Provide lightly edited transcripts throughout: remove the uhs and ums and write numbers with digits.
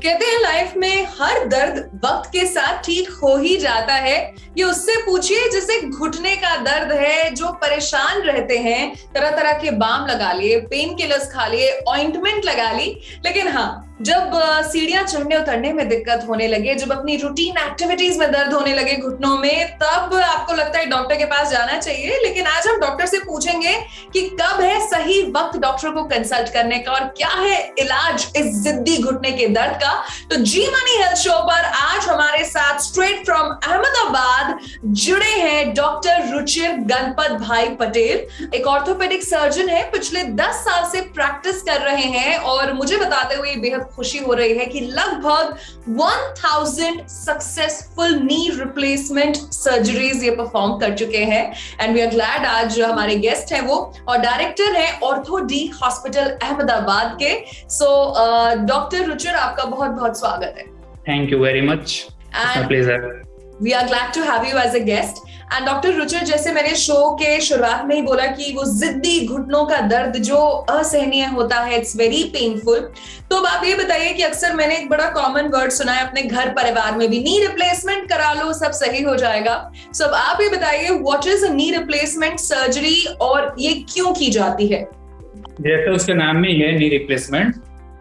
कहते हैं लाइफ में हर दर्द वक्त के साथ ठीक हो ही जाता है। ये उससे पूछिए जिसे घुटने का दर्द है, जो परेशान रहते हैं, तरह तरह के बाम लगा लिए, पेन किलर्स खा लिए, ऑइंटमेंट लगा ली, लेकिन हाँ, जब सीढ़ियां चढ़ने उतरने में दिक्कत होने लगे, जब अपनी रूटीन एक्टिविटीज में दर्द होने लगे घुटनों में, तब आपको लगता है डॉक्टर के पास जाना चाहिए। लेकिन आज हम डॉक्टर से पूछेंगे कि कब है सही वक्त डॉक्टर को कंसल्ट करने का और क्या है इलाज इस जिद्दी घुटने के दर्द का। तो जी मनी हेल्थ शो पर आज हमारे साथ स्ट्रेट फ्रॉम अहमदाबाद जुड़े हैं डॉक्टर रुचिर गणपत भाई पटेल। एक ऑर्थोपेडिक सर्जन है, पिछले 10 साल से प्रैक्टिस कर रहे हैं और मुझे बताते हुए बेहद खुशी हो रही है कि लगभग 1000 सक्सेसफुल नी रिप्लेसमेंट सर्जरीज ये परफॉर्म कर चुके हैं। एंड वी आर ग्लैड आज हमारे गेस्ट हैं वो और डायरेक्टर हैं ऑर्थो डी हॉस्पिटल अहमदाबाद के। सो डॉक्टर रुचिर, आपका बहुत बहुत स्वागत है। Thank you very much, pleasure. We are glad to have you as a guest. And doctor Ruchir, जैसे मैंने शो के शुरुआत में ही बोला कि वो जिद्दी घुटनों का दर्द जो असहनीय होता है, इट्स वेरी पेनफुल। तो अब आप ये बताइए कि अक्सर मैंने एक बड़ा कॉमन वर्ड सुना है अपने घर परिवार में भी, नी रिप्लेसमेंट करा लो सब सही हो जाएगा। सो अब आप ये बताइए what is a knee replacement surgery और ये क्यों की जाती है? जैसे उसके नाम में ही है नी रिप्लेसमेंट।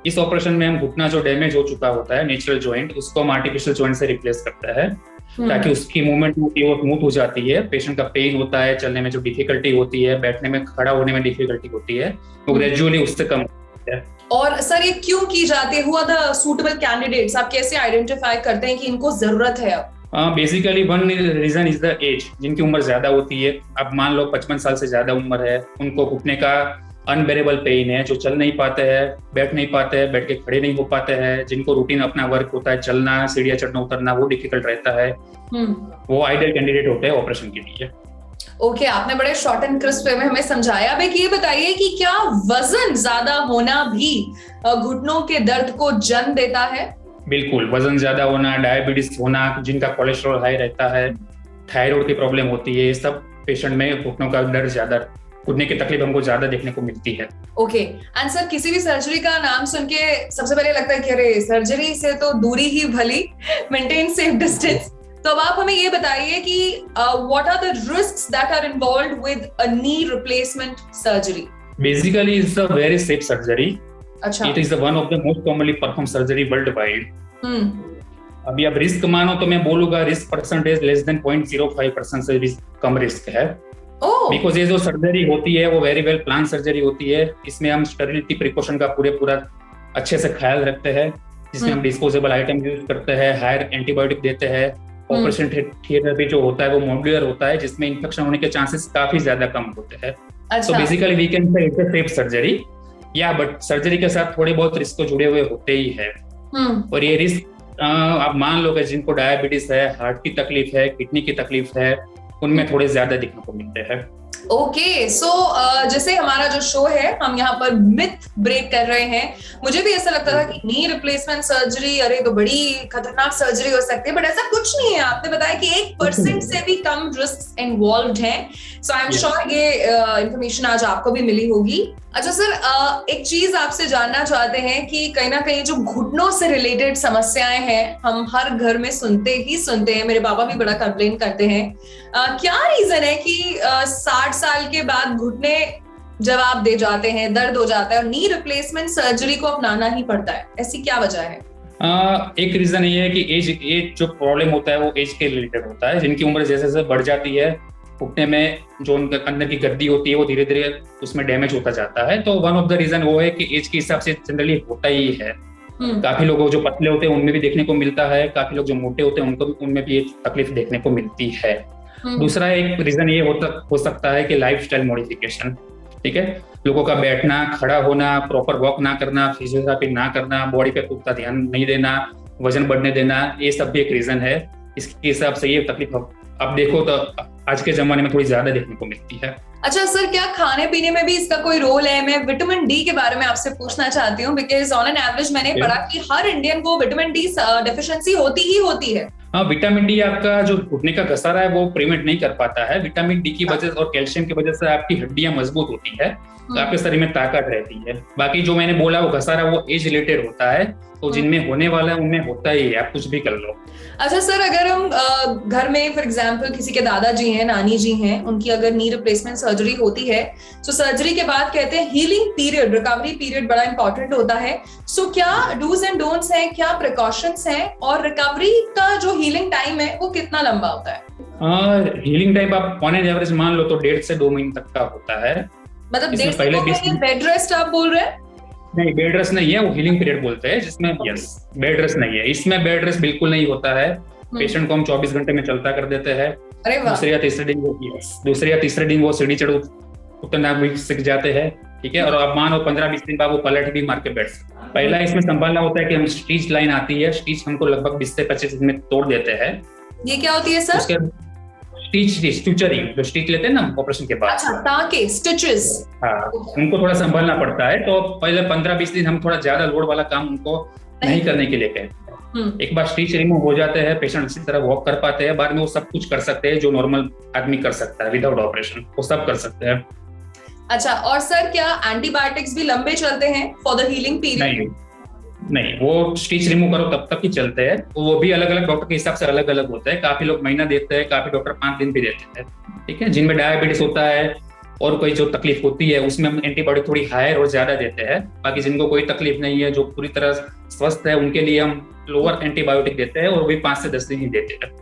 इस ऑपरेशन में हम घुटना जो डैमेज हो चुका होता है नेचुरल जॉइंट, उसको हम आर्टिफिशियल जॉइंट से रिप्लेस करता है ताकि उसकी मूवमेंट स्मूथ हो जाती है। पेशेंट का पेन होता है, चलने में जो डिफिकल्टी होती है, बैठने में, खड़ा होने में डिफिकल्टी होती है, वो ग्रेजुअली उससे कम होती है। और सर ये क्यों की जाती है? हुआ द सूटेबल कैंडिडेट्स आप कैसे आइडेंटिफाई करते हैं कि इनको जरूरत है अब? Basically one reason is the age. जिनकी उम्र ज्यादा होती है, अब मान लो 55 साल से ज्यादा उम्र है, उनको घुटने का अनबेरेबल पेन है, जो चल नहीं पाते हैं, बैठ नहीं पाते हैं, बैठ के खड़े नहीं हो पाते हैं, जिनको रूटीन अपना वर्क होता है, चलना, सीढ़ियां चढ़ना उतरना, वो डिफिकल्ट रहता है, वो आइडियल कैंडिडेट होते हैं ऑपरेशन के लिए। ओके, आपने बड़े शॉर्ट एंड क्रिस्प वे में हमें समझाया। अब एक ये बताइए कि क्या वजन ज्यादा होना भी घुटनों के दर्द को जन्म देता है? बिल्कुल, वजन ज्यादा होना, डायबिटीज होना, जिनका कोलेस्ट्रॉल हाई रहता है, थायराइड की प्रॉब्लम होती है, ये सब पेशेंट में घुटनों का दर्द ज्यादा, घुटने की तकलीफ हमको ज्यादा देखने को मिलती है। ओके, एंड सर किसी भी सर्जरी का नाम सुन के सबसे पहले लगता है कि अरे सर्जरी से तो दूरी ही भली, मेंटेन सेफ डिस्टेंस। तो अब आप हमें ये बताइए कि what are the risks that are involved with a knee replacement surgery? Basically it's a very safe surgery. अच्छा, it is one of the most commonly perform surgery worldwide. अभी अब रिस्क मानो तो मैं बोलूंगा रिस्क परसेंटेज लेस देन 0.05% से भी कम risk है। बिकॉज ये जो सर्जरी होती है वो वेरी वेल प्लान सर्जरी होती है। इसमें हम स्टेरिलिटी प्रिकॉशन का पूरा अच्छे से ख्याल रखते हैं, जिसमें हम डिस्पोजेबल आइटम यूज करते हैं, हायर एंटीबायोटिक देते हैं। ऑपरेशन थिएटर भी जो होता है वो मॉड्यूलर होता है, जिसमें इन्फेक्शन होने के चांसेस काफी ज्यादा कम होते हैं। तो basically we can say it's a safe surgery या, बट सर्जरी के साथ थोड़े बहुत रिस्क तो जुड़े हुए होते ही है। और ये रिस्क आप मान लो कि जिनको डायबिटीज है, हार्ट की तकलीफ है, किडनी की तकलीफ है, उनमें थोड़े ज्यादा दिखने को मिलते हैं। ओके, सो जैसे हमारा जो शो है हम यहाँ पर मिथ ब्रेक कर रहे हैं। मुझे भी ऐसा लगता था कि नी रिप्लेसमेंट सर्जरी अरे तो बड़ी खतरनाक सर्जरी हो सकती है, बट ऐसा कुछ नहीं है। आपने बताया कि 1% से भी कम रिस्क इन्वॉल्व्ड हैं। सो आई एम श्योर ये इंफॉर्मेशन आज आपको भी मिली होगी। अच्छा सर, एक चीज आपसे जानना चाहते हैं कि कहीं ना कहीं जो घुटनों से रिलेटेड समस्याएं हैं हम हर घर में सुनते हैं, मेरे पापा भी बड़ा कंप्लेन करते हैं। क्या रीजन है कि 60 साल के बाद घुटने जवाब दे जाते हैं, दर्द हो जाता है और नी रिप्लेसमेंट सर्जरी को अपनाना ही पड़ता है? ऐसी क्या वजह है? एक रीजन ये है कि एज जो प्रॉब्लम होता है वो एज के रिलेटेड होता है। जिनकी उम्र जैसे जैसे बढ़ जाती है, घुटने में जो उनके अंदर की गद्दी होती है वो धीरे धीरे उसमें डैमेज होता जाता है। तो वन ऑफ द रीजन वो है कि एज के हिसाब से जनरली होता ही है। काफी लोग जो पतले होते हैं उनमें भी देखने को मिलता है, काफी लोग जो मोटे होते हैं उनमें भी ये तकलीफ देखने को मिलती है। दूसरा एक रीजन ये हो सकता है कि लाइफस्टाइल मॉडिफिकेशन। ठीक है, लोगों का बैठना, खड़ा होना, प्रॉपर वॉक ना करना, फिजियोथेरेपी ना करना, बॉडी पे पुख्ता ध्यान नहीं देना, वजन बढ़ने देना, ये सब भी एक रीजन है। इसके हिसाब से ये तकलीफ अब देखो तो आज के जमाने में थोड़ी ज्यादा देखने को मिलती है। अच्छा सर, क्या खाने पीने में भी इसका कोई रोल है? मैं विटामिन डी के बारे में आपसे पूछना चाहती हूँ, बिकॉज ऑन एन एवरेज मैंने पढ़ा कि हर इंडियन को विटामिन डी डेफिशिएंसी होती है। हाँ, विटामिन डी आपका जो घुटने का घसारा है वो प्रिवेंट नहीं कर पाता है। विटामिन डी की वजह और कैल्शियम की वजह से आपकी हड्डियां मजबूत होती है, तो आपके शरीर में ताकत रहती है। बाकी जो मैंने बोला वो घसारा वो एज रिलेटेड होता है। तो जिनमें होने वाला है उनमें होता ही है, आप कुछ भी कर लो। अच्छा सर, अगर हम घर में फॉर एग्जांपल किसी के दादाजी हैं, नानी जी हैं, उनकी अगर नी रिप्लेसमेंट सर्जरी होती है, तो सर्जरी के बाद कहते हैं हीलिंग पीरियड, रिकवरी पीरियड बड़ा इंपॉर्टेंट होता है। सो क्या डूज एंड डोंट्स हैं, क्या प्रिकॉशंस हैं, और रिकवरी का जो हीलिंग टाइम है वो कितना लंबा होता है? हीलिंग टाइम आप ऑन एन एवरेज मान लो तो 1.5 से 2 महीने तक का होता है। मतलब 1.5 से 2 महीने बेड रेस्ट आप बोल रहे हैं? नहीं, बेड रेस्ट नहीं है, वो हीलिंग पीरियड बोलते हैं, जिसमें यस बेड रेस्ट नहीं है। इसमें बेड रेस्ट बिल्कुल नहीं होता है। पेशेंट को हम 24 घंटे में चलता कर देते हैं। दूसरे या तीसरे दिन वो सीढ़ी चढ़ उतना भी सीख जाते हैं, ठीक है। और अब मानो 15-20 दिन बाद वो पलट भी मार के बैठ सकते। पहला इसमें संभालना होता है कि हम स्टिच लाइन आती है, स्टिच हमको लगभग 20 से 25 दिन में तोड़ देते हैं। ये क्या होती है सर? स्टिचरिंग, जो स्टिच लेते हैं ना ऑपरेशन के बाद। अच्छा, टाके, स्टिचेस। हाँ, उनको थोड़ा संभालना पड़ता है। तो पहले 15-20 दिन हम थोड़ा ज्यादा लोड वाला काम उनको नहीं करने के लिए कहते हैं। एक बार स्टिच रिमूव हो जाते हैं, पेशेंट अच्छी तरह वॉक कर पाते हैं, बाद में वो सब कुछ कर सकते हैं जो नॉर्मल आदमी कर सकता है विदाउट ऑपरेशन, वो सब कर सकते हैं। अच्छा, और सर क्या एंटीबायोटिक्स भी लंबे चलते हैं फॉर द हीलिंग पीरियड? नहीं, वो स्टिच रिमूव करो तब तक ही चलते हैं। वो भी अलग अलग डॉक्टर के हिसाब से अलग अलग होता है। काफी लोग महीना देते हैं, काफी डॉक्टर 5 दिन भी देते हैं, ठीक है। जिनमें डायबिटीज होता है और कोई जो तकलीफ होती है उसमें हम एंटीबायोटिक थोड़ी हायर और ज्यादा देते हैं। बाकी जिनको कोई तकलीफ नहीं है, जो पूरी तरह स्वस्थ है, उनके लिए हम लोअर एंटीबायोटिक देते हैं और भी 5 से 10 दिन ही देते हैं।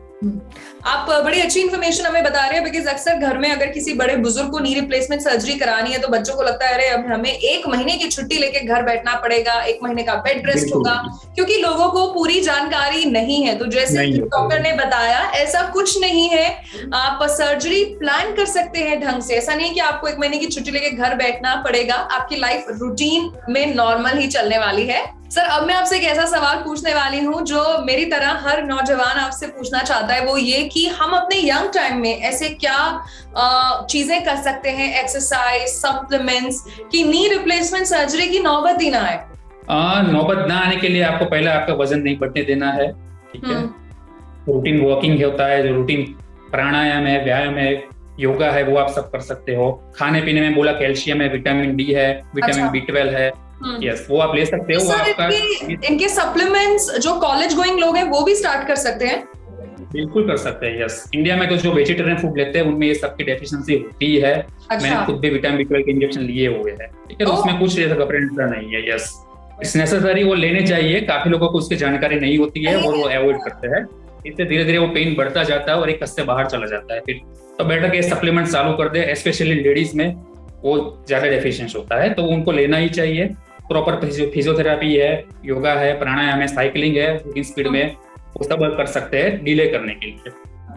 आप बड़ी अच्छी इन्फॉर्मेशन हमें बता रहे हैं, बिकॉज अक्सर घर में अगर किसी बड़े बुजुर्ग को नी रिप्लेसमेंट सर्जरी करानी है तो बच्चों को लगता है अरे अब हमें 1 महीने की छुट्टी लेके घर बैठना पड़ेगा, 1 महीने का बेड रेस्ट होगा, क्योंकि लोगों को पूरी जानकारी नहीं है। तो जैसे डॉक्टर ने बताया, ऐसा कुछ नहीं है। आप सर्जरी प्लान कर सकते हैं ढंग से। ऐसा नहीं कि आपको 1 महीने की छुट्टी लेके घर बैठना पड़ेगा। आपकी लाइफ रूटीन में नॉर्मल ही चलने वाली है। सर, अब मैं आपसे एक ऐसा सवाल पूछने वाली हूँ जो मेरी तरह हर नौजवान आपसे पूछना चाहता है, वो ये कि हम अपने यंग टाइम में ऐसे क्या चीजें कर सकते हैं, एक्सरसाइज, सप्लीमेंट्स, कि नी रिप्लेसमेंट सर्जरी की नौबत ही ना आए? नौबत ना आने के लिए आपको पहले आपका वजन नहीं बढ़ने देना है, ठीक है। रूटीन वॉकिंग होता है, जो रूटीन प्राणायाम है, व्यायाम है, योगा है, वो आप सब कर सकते हो। खाने पीने में बोला कैल्शियम है, विटामिन डी है, विटामिन B12 है, यस, वो आप ले सकते हो। आपका इनके सप्लीमेंट्स जो कॉलेज गोइंग लोग हैं वो भी स्टार्ट कर सकते हैं? बिल्कुल कर सकते हैं, यस। इंडिया में तो जो वेजिटेरियन फूड लेते हैं उनमें ये सब की डेफिशिएंसी होती है। मैंने खुद भी विटामिन B12 के इंजेक्शन लिए हुए हैं, ठीक है। तो उसमें कुछ ऐसा घबराने नहीं है, यस। इट्स नेसेसरी, वो लेने चाहिए। काफी लोगों को उसकी जानकारी नहीं होती है और वो अवॉइड करते हैं। इससे धीरे धीरे वो पेन बढ़ता जाता है और एक कस से बाहर चला जाता है। फिर तो बेटर के सप्लीमेंट चालू कर दे, स्पेशली लेडीज में वो ज्यादा डेफिशिएंसी होता है, तो उनको लेना ही चाहिए। प्रॉपर फिजियोथेरेपी है, योगा है, प्राणायाम है, साइकिलिंग है, वॉकिंग स्पीड में, वो सब कर सकते हैं डिले करने के लिए।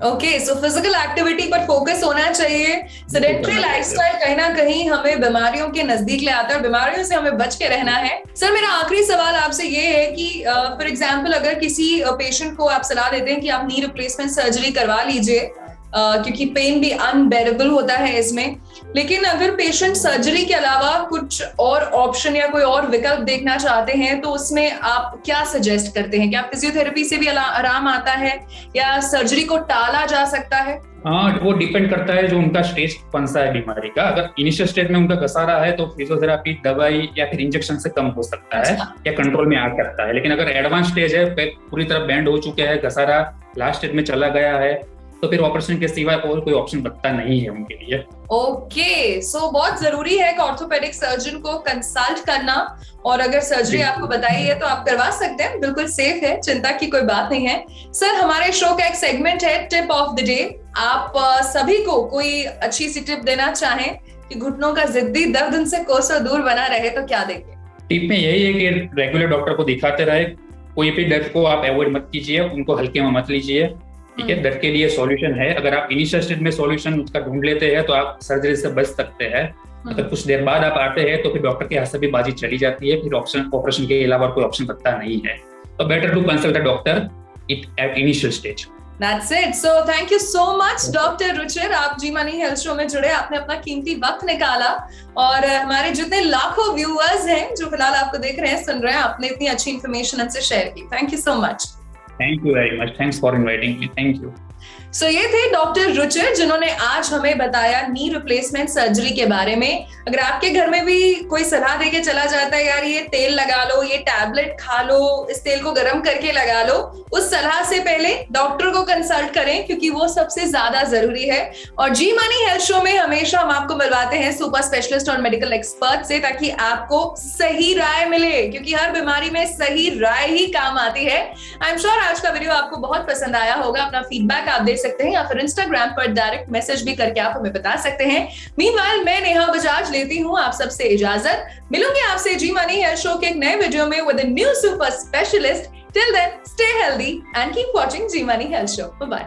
ओके, सो फिजिकल एक्टिविटी पर फोकस होना चाहिए। सेडेंटरी लाइफस्टाइल कहीं ना कहीं हमें बीमारियों के नजदीक ले आता है, बीमारियों से हमें बच के रहना है। सर, मेरा आखिरी सवाल आपसे ये है कि फॉर एग्जांपल अगर किसी पेशेंट को आप सलाह देते हैं कि आप नी रिप्लेसमेंट सर्जरी करवा लीजिए, क्योंकि पेन भी अनबेरेबल होता है इसमें, लेकिन अगर पेशेंट सर्जरी के अलावा कुछ और ऑप्शन या कोई और विकल्प देखना चाहते हैं, तो उसमें आप क्या सजेस्ट करते हैं? क्या फिजियोथेरेपी से भी आराम आता है या सर्जरी को टाला जा सकता है? हाँ, वो डिपेंड करता है जो उनका स्टेज कौन सा है बीमारी का। अगर इनिशियल स्टेज में उनका घसारा है तो फिजियोथेरेपी, दवाई या फिर इंजेक्शन से कम हो सकता है या कंट्रोल में आ सकता है। लेकिन अगर एडवांस स्टेज है, पूरी तरह बैंड हो चुके हैं, घसारा लास्ट स्टेज में चला गया है, तो फिर ऑपरेशन के सिवाय और कोई ऑप्शन बचता नहीं है उनके लिए। ओके, सो बहुत जरूरी है कि ऑर्थोपेडिक सर्जन को कंसल्ट करना, और अगर सर्जरी आपको बताई है तो आप करवा सकते हैं, बिल्कुल सेफ है, चिंता की कोई बात नहीं है। सर, हमारे शो का एक सेगमेंट है टिप ऑफ द डे। आप सभी को कोई अच्छी सी टिप देना चाहें कि घुटनों का जिद्दी दर्द उनसे कोसों दूर बना रहे, तो क्या देंगे? टिप में यही है कि रेगुलर डॉक्टर को दिखाते रहे। कोई भी दर्द को आप अवॉइड मत कीजिए, उनको हल्के में मत लीजिए, ठीक है। दर्द के लिए सॉल्यूशन है। अगर आप इनिशियल स्टेज में सॉल्यूशन उसका ढूंढ लेते हैं तो आप सर्जरी से बच सकते हैं। अगर कुछ देर बाद आप आते हैं तो फिर डॉक्टर के हाथ से भी बाजी चली जाती है, फिर ऑपरेशन के अलावा कोई ऑप्शन बचता नहीं है। तो better to consult the doctor at initial stage. That's it. So thank you so much, doctor Ruchir. आप जी मनी हेल्थ शो में जुड़े, आपने अपना कीमती वक्त निकाला, और हमारे जितने लाखों व्यूअर्स हैं जो फिलहाल आपको देख रहे हैं, सुन रहे हैं, आपने इतनी अच्छी इन्फॉर्मेशन हमसे शेयर की। Thank you so much. Thank you very much. Thanks for inviting me. Thank you. सो ये थे डॉक्टर रुचिर जिन्होंने आज हमें बताया नी रिप्लेसमेंट सर्जरी के बारे में। अगर आपके घर में भी कोई सलाह देके चला जाता है यार ये तेल लगा लो, ये टैबलेट खा लो, इस तेल को गर्म करके लगा लो, उस सलाह से पहले डॉक्टर को कंसल्ट करें क्योंकि वो सबसे ज्यादा जरूरी है। और जी मनी हेल्थ शो में हमेशा हम आपको मिलवाते हैं सुपर स्पेशलिस्ट और मेडिकल एक्सपर्ट से, ताकि आपको सही राय मिले, क्योंकि हर बीमारी में सही राय ही काम आती है। आई एम श्योर आज का वीडियो आपको बहुत पसंद आया होगा। अपना फीडबैक आप दे सकते हैं या फिर इंस्टाग्राम पर डायरेक्ट मैसेज भी करके आप हमें बता सकते हैं। मीनवाइल मैं नेहा बजाज लेती हूँ आप सबसे इजाजत। मिलूंगी आपसे जी मनी हेल्थ शो के एक नए वीडियो में with a new super specialist. Till then stay healthy and keep watching Zee money health show. Bye bye.